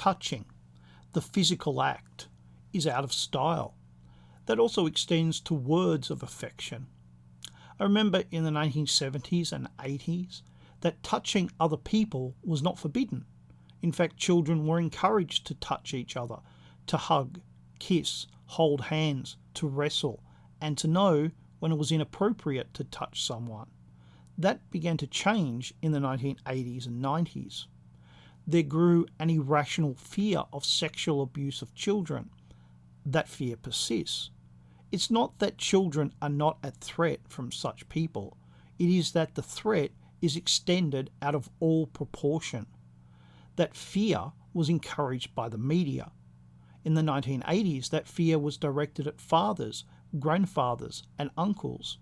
touching, the physical act, is out of style. That also extends to words of affection. I remember in the 1970s and 80s that touching other people was not forbidden. In fact, children were encouraged to touch each other, to hug, kiss, hold hands, to wrestle, and to know when it was inappropriate to touch someone. That began to change in the 1980s and 90s. There grew an irrational fear of sexual abuse of children. That fear persists. It's not that children are not at threat from such people. It is that the threat is extended out of all proportion. That fear was encouraged by the media. In the 1980s, that fear was directed at fathers, grandfathers, and uncles.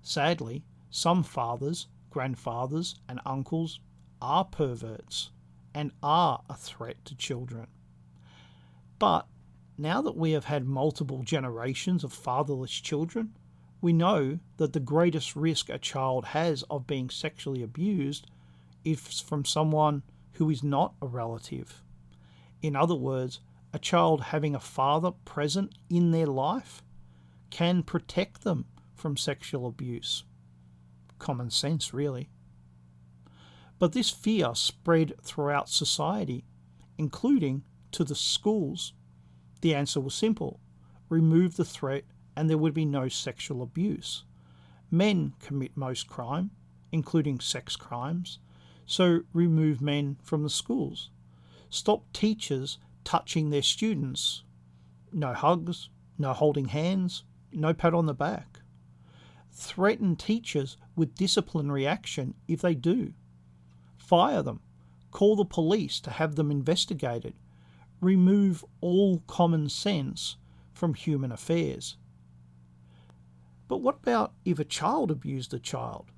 Sadly, some fathers, grandfathers, and uncles are perverts and are a threat to children. But now that we have had multiple generations of fatherless children, we know that the greatest risk a child has of being sexually abused is from someone who is not a relative. In other words, a child having a father present in their life can protect them from sexual abuse. Common sense, really. But this fear spread throughout society, including to the schools. The answer was simple: remove the threat and there would be no sexual abuse. Men commit most crime, including sex crimes, so remove men from the schools. Stop teachers touching their students. No hugs, no holding hands, no pat on the back. Threaten teachers with disciplinary action if they do. Fire them. Call the police to have them investigated. Remove all common sense from human affairs. But what about if a child abused a child?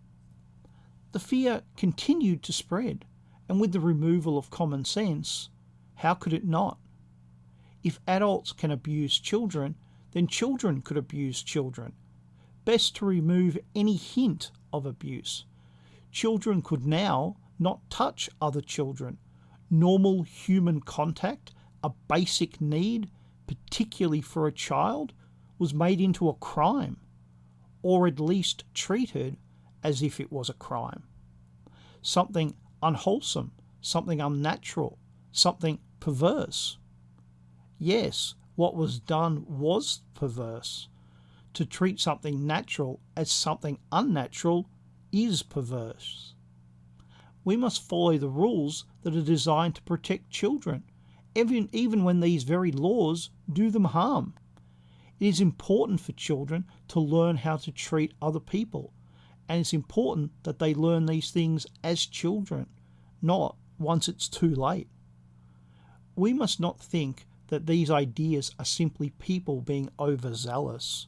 The fear continued to spread, and with the removal of common sense, how could it not? If adults can abuse children, then children could abuse children. Best to remove any hint of abuse. Children could now not touch other children. Normal human contact, a basic need, particularly for a child, was made into a crime, or at least treated as if it was a crime. Something unwholesome, something unnatural, something perverse. Yes, what was done was perverse. To treat something natural as something unnatural is perverse. We must follow the rules that are designed to protect children, even when these very laws do them harm. It is important for children to learn how to treat other people, and it's important that they learn these things as children, not once it's too late. We must not think that these ideas are simply people being overzealous.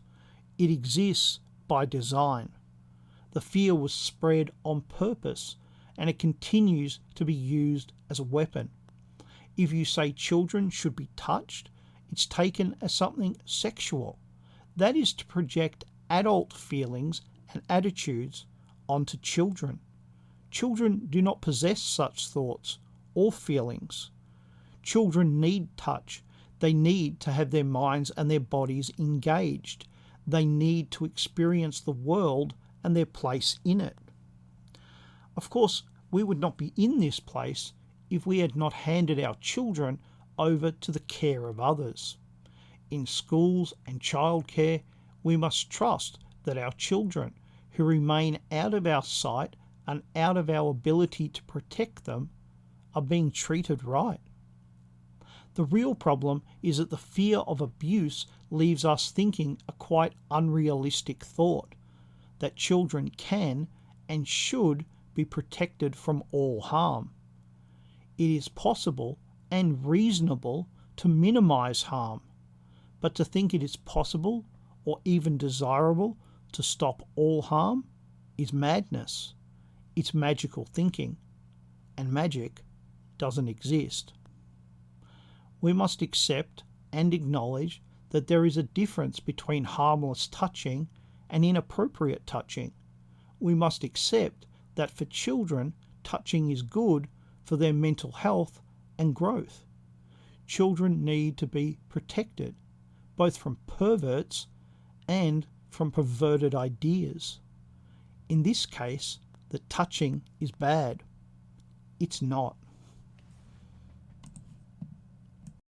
It exists by design. The fear was spread on purpose, and it continues to be used as a weapon. If you say children should be touched, it's taken as something sexual. That is to project adult feelings and attitudes onto children. Children do not possess such thoughts or feelings. Children need touch. They need to have their minds and their bodies engaged. They need to experience the world and their place in it. Of course, we would not be in this place if we had not handed our children over to the care of others. In schools and childcare, we must trust that our children, who remain out of our sight and out of our ability to protect them, are being treated right. The real problem is that the fear of abuse leaves us thinking a quite unrealistic thought, that children can and should be protected from all harm. It is possible and reasonable to minimize harm, but to think it is possible or even desirable to stop all harm is madness. It's magical thinking, and magic doesn't exist. We must accept and acknowledge that there is a difference between harmless touching and inappropriate touching. We must accept that for children, touching is good for their mental health and growth. children need to be protected, both from perverts and from perverted ideas. In this case, that touching is bad. It's not.